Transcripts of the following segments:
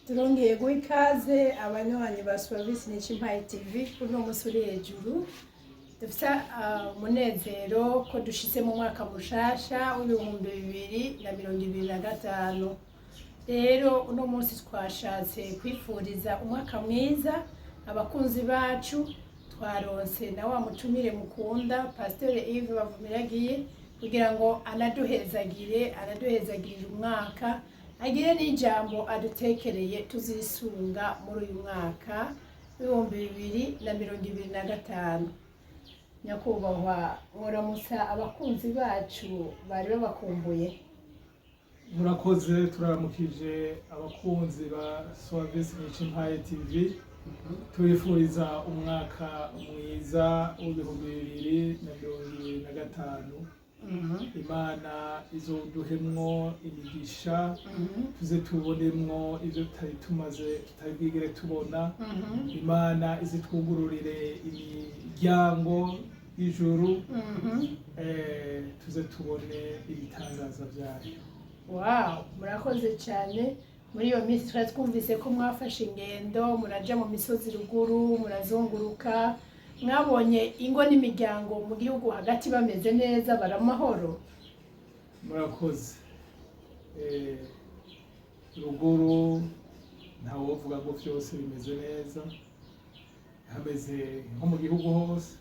Turongeye guha ikaze abanywanyi ba Suavisi Nichimpaye TV kuno musi uri hejuru. Dufise umunezero ko dushitse mu mwaka mushasha w'ibihumbi 2025. Rero uno munsi twashatse kwifuriza umwaka mwiza abakunzi bacu. Twaronse na wa mutumire mukunda Pasteur Yves Bavumiragiye kugira ngo anaduhezagire umwaka, agire n'ijambo adutekereye tuzisunga muri uyu mwaka w'ibihumbi 2025. Nyakubahwa, muramusa abakunzi bacu bari babakumbuye. Murakoze, turamukije abakunzi ba Suavisi Nichimpaye TV. Turifuriza umwaka mwiza w'ibihumbi 2025. Imana izoduhemwo imigisha, tuze tubonemwo ivyo tutari bwigere tubona. Imana izitwugururire imiryango y'ijuru, tuze tubone ibitangaza vyayo. Wow, murakoze cyane. Muri iyo minsi twari twumvise ko mwafashe ingendo muraja mu misozi ruguru, murazunguruka, mwabonye ingo n'imiryango mu gihugu hagati bameze neza, baramahoro. Murakoze. Ruguru ntawovuga ngo vyose bimeze neza, hameze nko mu gihugu hose.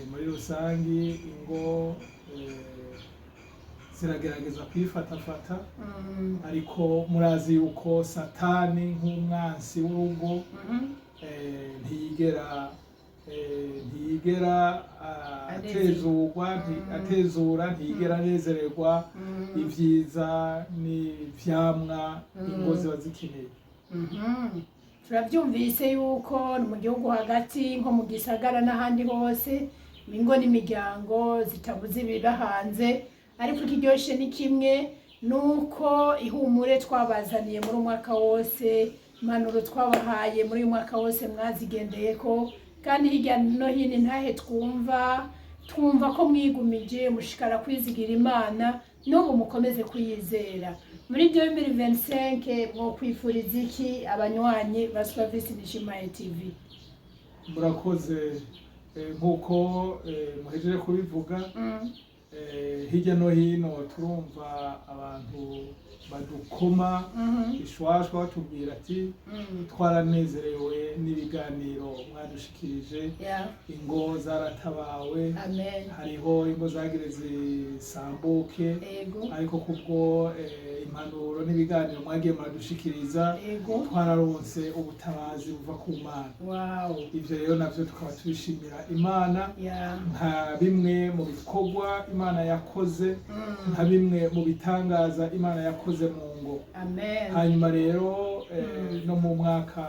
Muri rusangi ingo ziragerageza kwifatafata, ariko murazi yuko Satani nk'umwansi w'urugo ntiyigera atezura, ntiyigera anezererwa ivyiza n'ivyamwa ingo ziba zikeneye. Turavyumvise yuko mu gihugu hagati nko mu gisagara n'ahandi hose ingo n'imiryango zitabuze ibiba hanze, ariko ikiryoshe ni kimwe, nuko ihumure twabazaniye muri umwaka wose, impanuro twabahaye muri uyu mwaka wose mwazigendeyeko, kandi hirya no hino ntahe twumva ko mwigumije mushikara kwizigira Imana, n'ubu mukomeze kuyizera. Muri 2025 mwokwifuriza iki abanywanyi ba Suavisi Nichimpaye TV? Murakoze. Nkuko muhejeje kubivuga, hirya no hino turumva abantu badukoma ishwashwa batubwira ati twaranezerewe n'ibiganiro mwadushikirije, ingo zaratabawe, hariho ingo zagire zisambuke, ariko kubwo impanuro n'ibiganiro mwagiye muradushikiriza twararonse ubutabazi buva ku Mana. Ivyo rero navyo tukaba tubishimira Imana, nka bimwe mu bikorwa Imana yakoze, nka bimwe mu bitangaza Imana yakoze mu ngo. Hanyuma rero no mu mwaka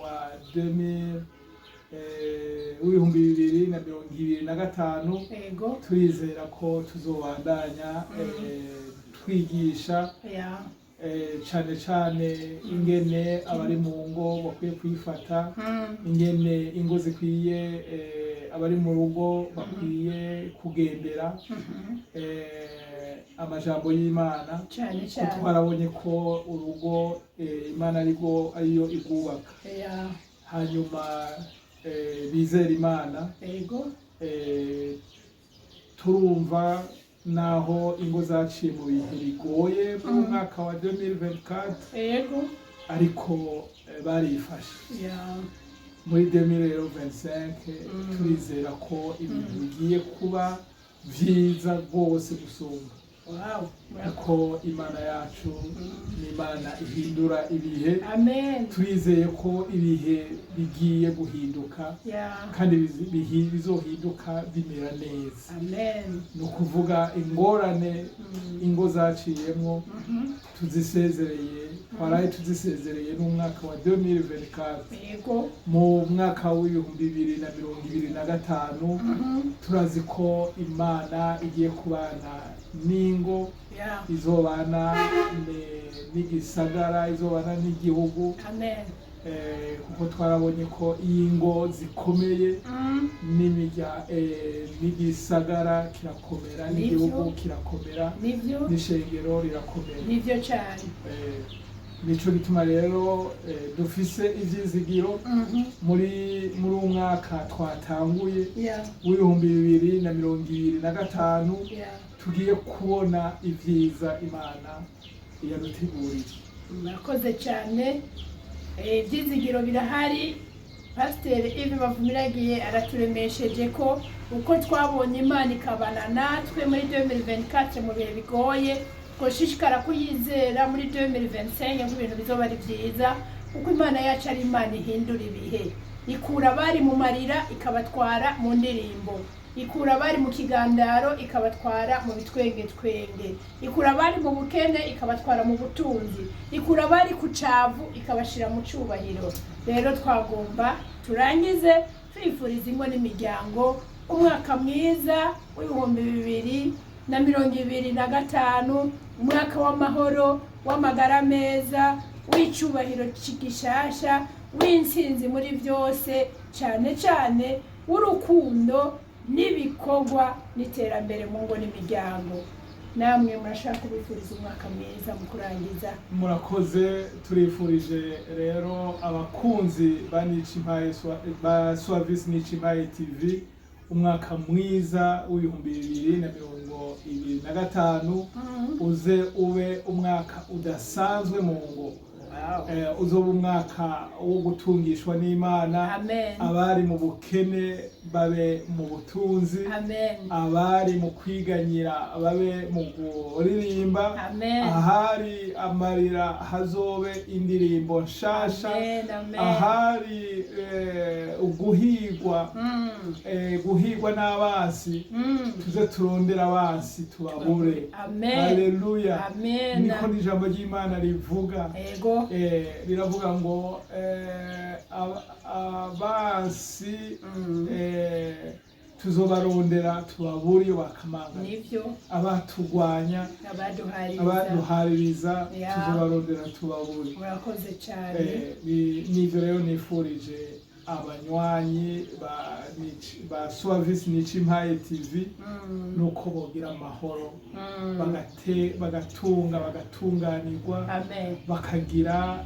wa 2025 turizera ko tuzobandanya twigisha cane cane ingene abari mu ngo bakwiye kwifata, ingene ingo zikwiye abari mu rugo bakwiye kugendera amajambo y'Imana, ko twarabonye ko urugo Imana ariyo igubaka. Hanyuma bizera Imana, turumva naho ingo zaciye mu bihe bigoye mu mwaka wa 2024, ariko barifashe. Muri 2025 turizera ko ibintu bigiye kuba vyiza rwose gusumba, kuko Imana yacu ni Imana ihindura ibihe. Turizeye ko ibihe bigiye guhinduka, kandi bizohinduka bimera neza. Ni ukuvuga ingorane ingo zaciyemwo tuzisezereye, twaraye tuzisezereye n'umwaka wa 2024. Mu mwaka w'ibihumbi 2025 turazi ko Imana igiye kubana n'ingo, izobana n'igisagara, izobana n'igihugu, kuko twarabonye ko ingo zikomeye n'igisagara kirakomera, n'igihugu kirakomera, n'ishengero rirakomera. Nivyo cyane. nico gituma rero dufise ivyizigiro muri umwaka twatanguye w'ibihumbi 2025 tugiye kubona ivyiza Imana yaduteguriye. Murakoze cyane. Ivyizigiro birahari. Pastor Yves Bavumiragiye araturemesheje ko uko twabonye Imana ikabana natwe muri 2024 mu bihe bigoye, ko shishikara kuyizera muri 2025 ngo ibintu bizoba ari byiza, kuko Imana yacu ari Imana ihindura ibihe. Ikura abari mu marira ikabatwara mu ndirimbo, ikura abari mu kigandaro ikabatwara mu bitwenge, ikura abari mu bukene ikabatwara mu butunzi, ikura abari ku cavu ikabashira mu cubahiro. Rero twagomba turangize twifuriza ingo n'imiryango umwaka mwiza w'ibihumbi 2025, umwaka w'amahoro, w'amagara meza, w'icubahiro c'igishasha, w'intsinzi muri byose, cyane cyane w'urukundo n'ibikorwa n'iterambere mu ngo n'imiryango. Namwe murashaka kubifuriza umwaka mwiza mu kurangiza. Murakoze. Turifurije rero abakunzi ba Suavis Nicimpaye TV umwaka mwiza w'ibihumbi 2025, uze ube umwaka udasanzwe mu ngo. Uzoba umwaka wo gutungishwa n'Imana. Abari mu bukene babe mu butunzi. Abari mu kwiganyira babe mu kuririmba. Ahari amarira hazobe indirimbo nshasha. Ahari guhigwa n'abasi tuze turondera abasi tubabure. Haleluya. Niko n'ijambo ry'Imana rivuga. Riravuga ngo abasi tuzobarondera tubabure iyo bakamanga, abatugwanya abaduhaririza tuzobarondera tubabure. Murakoze cyane. Nivyo rero nifurije abanywanyi ba Suavis Nicimpaye TV nuko bogira amahoro, bagatunga bagatunganirwa, bakagira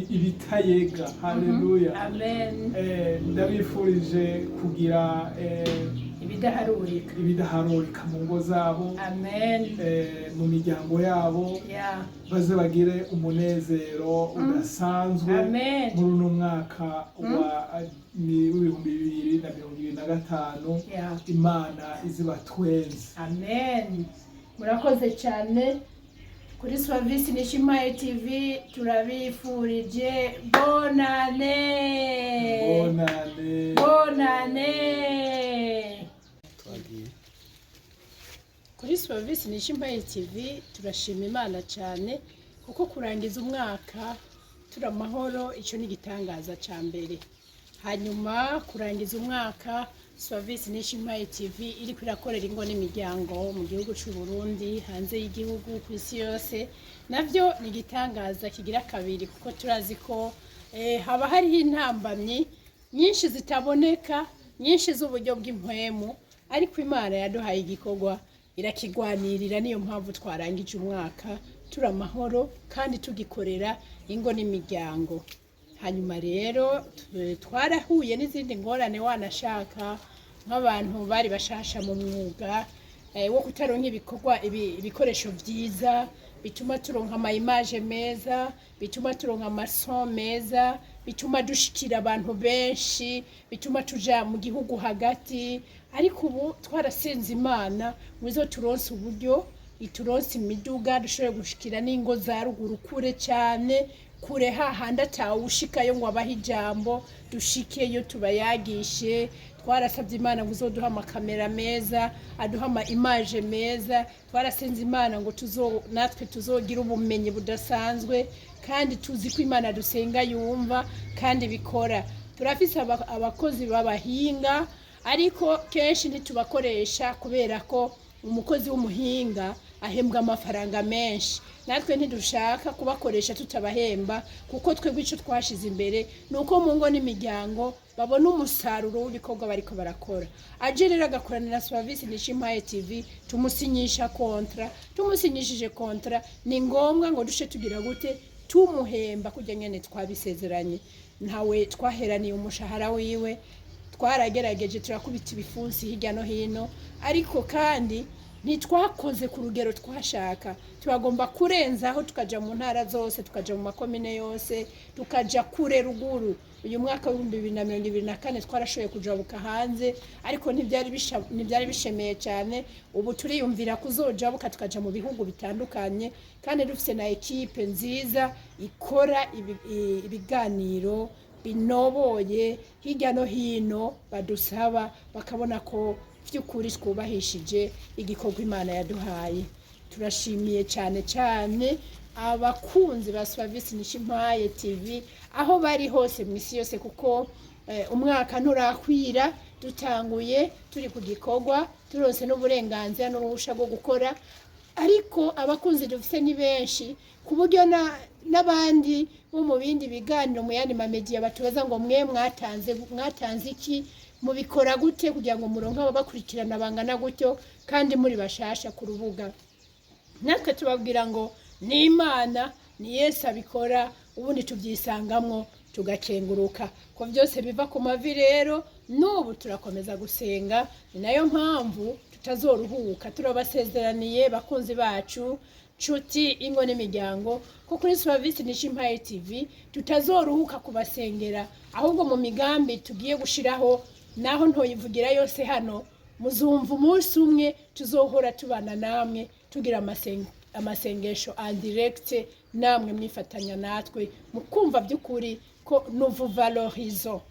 ibitayega. Haleluya. Ndabifurije kugira ibidaharurika mu ngo zabo, mu miryango yabo, baze bagire umunezero udasanzwe muri uno mwaka w'ibihumbi 2025. Imana izibatwenze. Murakoze cyane. Kuri Suavis Nicimpaye TV turabifurije bonane. Kuri Suavis Nicimpaye TV turashima Imana cyane kuko kurangiza umwaka turamahoro, icyo ni igitangaza cya mbere. Hanyuma kurangiza umwaka Suavis Nicimpaye TV iri kwirakorera ingo n'imiryango mu gihugu cy'u Burundi, hanze y'igihugu, ku isi yose, navyo ni igitangaza kigira kabiri, kuko turazi ko haba hariho intambamyi nyinshi zitaboneka, nyinshi z'uburyo bw'impwemu, ariko Imana yaduhaye igikorwa irakigwanirira. Niyo mpamvu twarangije umwaka turamahoro kandi tugikorera ingo n'imiryango. Hanyuma rero twarahuye n'izindi ngorane, wanashaka nk'abantu bari bashasha mu mwuga wo kutaronka ibikoresho byiza bituma turonka ama image meza, bituma turonka amason meza, bituma dushikira abantu benshi, bituma tuja mu gihugu hagati. Ariko ubu twarasenze Imana mwizo turonse uburyo, ituronse imiduga dushobora gushikira n'ingo za ruguru kure cyane, kure hahandi atawushikayo ngo abahe ijambo, dushikeyo tubayagishe. Twarasabye Imana ngo uzoduha amakamera meza, aduha ama image meza. Twarasenze Imana ngo natwe tuzogira ubumenyi budasanzwe, kandi tuzi ko Imana dusenga yumva kandi bikora. Turafise abakozi b'abahinga, ariko kenshi ntitubakoresha kubera ko umukozi w'umuhinga ahembwa amafaranga menshi. Natwe ntidushaka kubakoresha tutabahemba, kuko twebwe ico twashize imbere nuko mu ngo n'imiryango babone umusaruro w'ibikorwa bariko barakora. Aje rero agakorana na Service Nishimpaye TV, tumusinyisha kontra, tumusinyishije kontra ni ngombwa ngo dushe tugira gute tumuhemba kujya nyene twabisezeranye. Ntawe twaheraniye umushahara wiwe, twaragerageje turakubita ibifunsi hirya no hino, ariko kandi ntitwakoze ku rugero twashaka. Turagomba kurenzaho tukaja mu ntara zose, tukaja mu makomine yose, tukaja kure ruguru. Uyu mwaka wa 2024 twarashoboye kujabuka hanze, ariko ntibyari bishemeye cyane. Ubu turiyumvira kuzojabuka tukaja mu bihugu bitandukanye, kandi dufise na ekipe nziza ikora ibiganiro binoboye hirya no hino, badusaba bakabona ko by'ukuri twubahishije igikorwa Imana yaduhaye. Turashimiye cyane cyane abakunzi ba Service Nishimpaye TV aho bari hose mu isi yose, kuko umwaka nturakwira dutanguye turi ku gikorwa, turose n'uburenganzira n'uruhusha rwo gukora, ariko abakunzi dufite ni benshi ku buryo n'abandi bo mu bindi biganiro mu yandi mamedia batubaza ngo mwe mwatanze iki, mubikora gute kugira ngo muronke ababakurikirana bangana gutyo kandi muri bashasha ku rubuga. Natwe tubabwira ngo ni Imana, ni Yesu abikora, ubundi tubyisangamwo tugakenguruka. Ko byose biva ku mavi rero, n'ubu turakomeza gusenga. Ni nayo mpamvu tutazoruhuka. Turabasezeraniye bakunzi bacu, nshuti, ingo n'imiryango, ko kuri Service Nishimpaye TV tutazoruhuka kubasengera, ahubwo mu migambi tugiye gushiraho, naho ntoyivugira yose hano, muzumva umunsi umwe tuzohora tubana namwe tugira amasengesho en direct, namwe mwifatanya natwe mukumva by'ukuri ko nous valorisons.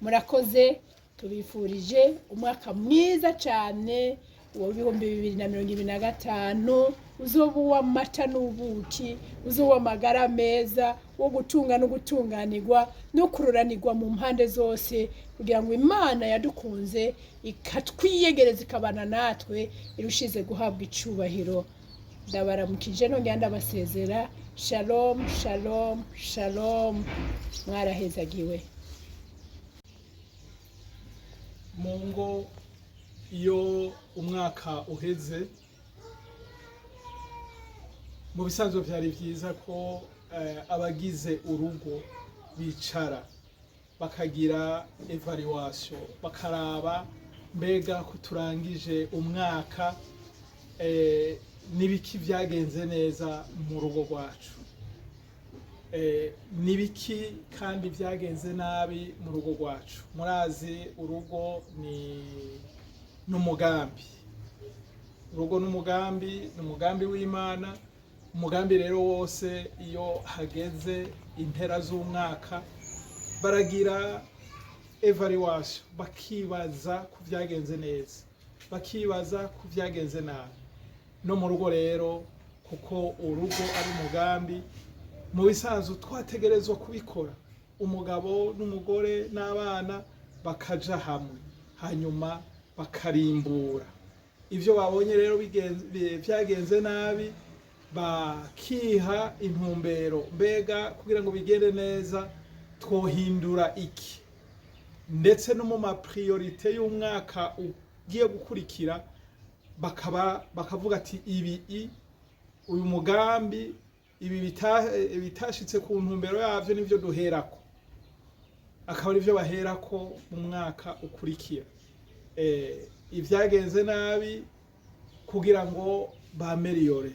Murakoze, tubifurije umwaka mwiza cyane wa 2025, uzoba uw'amata n'ubuki, uzoba uw'amagara meza, wo gutunga no gutunganirwa no kururanirwa mu mpande zose, kugira ngo Imana yadukunze ikatwiyegereza ikabana natwe irushize guhabwa icubahiro. Ndabaramukije nongera ndabasezera. Shalom, shalom, shalom. Mwarahezagiwe. Mungo iyo umwaka uheze, mu bisanzwe byari byiza ko abagize urugo bicara bakagira evaluation, bakaraba mbega ko turangije umwaka nibiki byagenze neza mu rugo rwacu, nibiki kandi byagenze nabi mu rugo rwacu. Murazi urugo ni n'umugambi, urugo n'umugambi w'Imana. Umugambi rero wose iyo hageze impera z'umwaka baragira evaluation, bakibaza ku byagenze neza, bakibaza ku byagenze nabi. No mu rugo rero, kuko urugo ari umugambi, mu bisanzwe twategerezwa kubikora. Umugabo n'umugore n'abana bakaja hamwe, hanyuma bakarimbura ibyo babonye rero byagenze nabi, bakiha intumbero, mbega kugira ngo bigende neza twohindura iki. Ndetse no mu mapriorite y'umwaka ugiye gukurikira bakavuga ati uyu mugambi, ibi bitashitse ku ntumbero yavyo nivyo duherako, akaba ari byo baherako mu mwaka ukurikira. Ibyagenze nabi kugira ngo bameliyore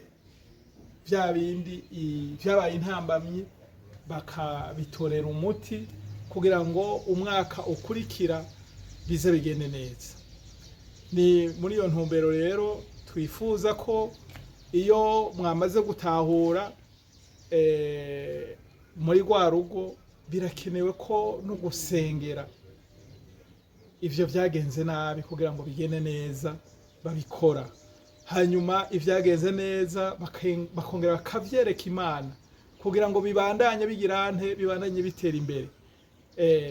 bya bindi byabaye intambamyi, bakabitorera umuti kugira ngo umwaka ukurikira bize bigende neza. Ni muri iyo ntumbero rero twifuza ko iyo mwamaze gutahura muri rwa rugo, birakenewe ko no gusengera ivyo byagenze nabi kugira ngo bigende neza babikora. Hanyuma ibyagenze neza bakongera bakavyereka Imana kugira ngo bibandanye bigirante, bibandanye bitera imbere,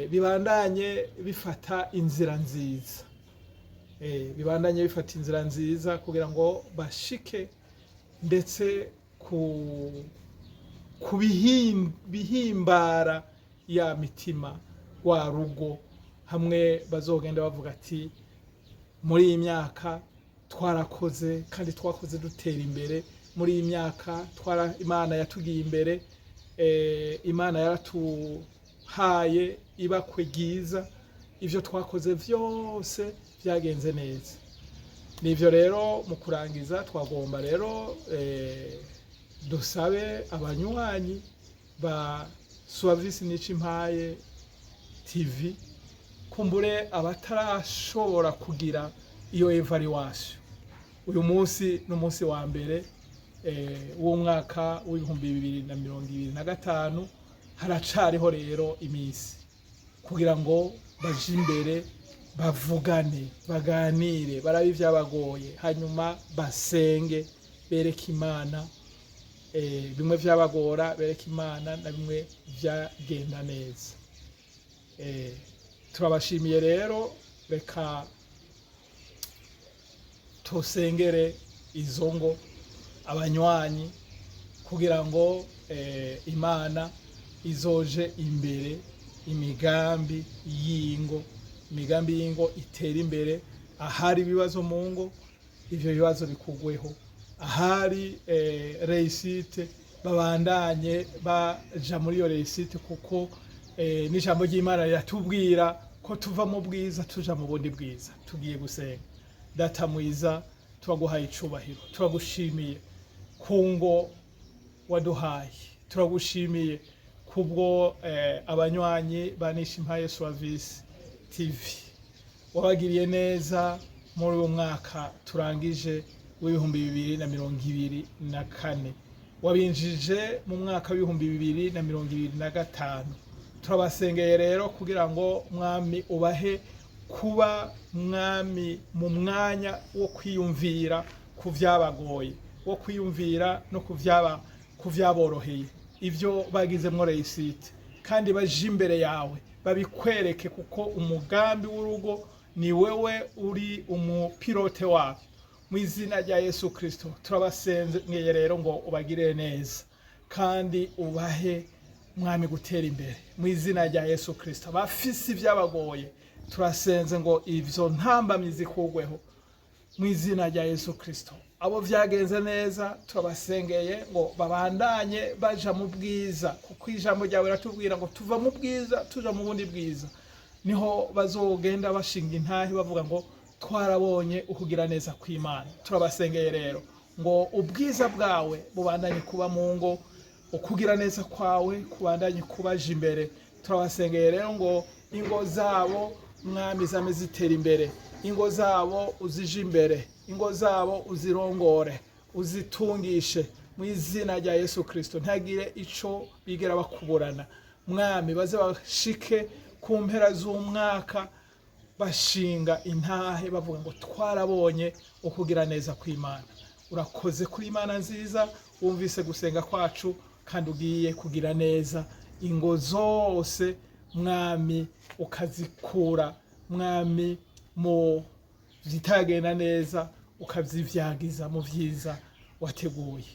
bibandanye bifata inzira nziza, bibandanye bifata inzira nziza kugira ngo bashike ndetse ku bihimbara ya mitima wa rugo, hamwe bazogenda bavuga ati muri iyi myaka twarakoze kandi twakoze dutera imbere, muri iyi myaka Imana yatugiye imbere, Imana yaratuhaye ibakwe ryiza, ivyo twakoze vyose vyagenze neza. Nivyo rero mu kurangiza twagomba rero dusabe abanywanyi ba Suavisi Nicimpaye TV, kumbure abatarashobora kugira iyo evaluation, uyu munsi n'umunsi wa mbere w'umwaka w'2025, haracariho rero iminsi kugira ngo baje imbere bavugane, baganire, barabe ivyabagoye, hanyuma basenge, bereke Imana bimwe vyabagora, bereke Imana na bimwe vyagenda neza. Turabashimiye rero, reka tusengere izo ngo abanywanyi kugira ngo Imana izoje imbere, imigambi y'ingo itera imbere, ahari ibibazo mu ngo ivyo bibazo bikugweho, ahari réussite babandanye baja muri iyo réussite, kuko n'ijambo ry'Imana riratubwira ko tuva mu bwiza tuja mu bundi bwiza. Tugiye gusenga. Data mwiza, turaguhaye icubahiro, turagushimiye ku ngo waduhaye, turagushimiye kubwo abanywanyi ba Nicimpaye Suavisi TV wabagiriye neza muri uyu mwaka turangije w'2024, wabinjije mu mwaka w'2025. Turabasengeye rero kugira ngo mwami ubahe kuba mwami mu mwanya wo kwiyumvira ku vyabagoye, wo kwiyumvira no ku vyaboroheye, ivyo bagizemwo réussite, kandi baje imbere yawe babikwereke, kuko umugambi w'urugo ni wewe uri umupilote wabo. Mu izina rya Yesu Kristo turabasengeye rero ngo ubagire neza kandi ubahe mwami gutera imbere, mu izina rya Yesu Kristo. Bafise ivyabagoye turasenze ngo ivyo ntambamyi zikugweho, mu izina rya Yesu Kristo. Abo vyagenze neza turabasengeye ngo babandanye baja mu bwiza, kuko ijambo ryawe riratubwira ngo tuva mu bwiza tuja mu bundi bwiza. Niho bazogenda bashinga intahe bavuga ngo twarabonye ukugira neza kw'Imana. Turabasengeye rero ngo ubwiza bwawe bubandanye kuba mu ngo, ukugira neza kwawe kubandanye kubaje imbere. Turabasengeye rero ngo ingo zabo mwami zame zitera imbere, ingo zabo uzije imbere, ingo zabo uzirongore, uzitungishe mu izina rya Yesu Kristo. Ntagire ico bigera bakuburana mwami, baze bashike ku mpera z'umwaka bashinga intahe bavuga ngo twarabonye ukugira neza kw'Imana. Urakoze kuri Imana nziza, wumvise gusenga kwacu kandi ugiye kugira neza ingo zose mwami, ukazikura mwami mu zitagenda neza, ukazivyagiza mu vyiza wateguye.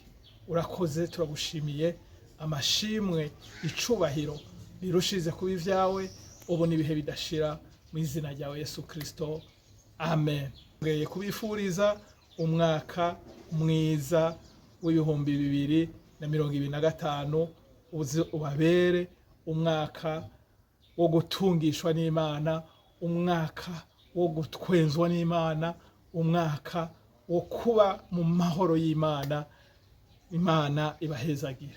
Urakoze, turagushimiye. Amashimwe, icubahiro birushize kuba ivyawe ubu n'ibihe bidashira, mu izina ryawe Yesu Kristo, amen. Ngeye kubifuriza umwaka mwiza w'2025, ubabere umwaka wo gutungishwa n'Imana, umwaka wo gutwenzwa n'Imana, umwaka wo kuba mu mahoro y'Imana. Imana ibahezagire.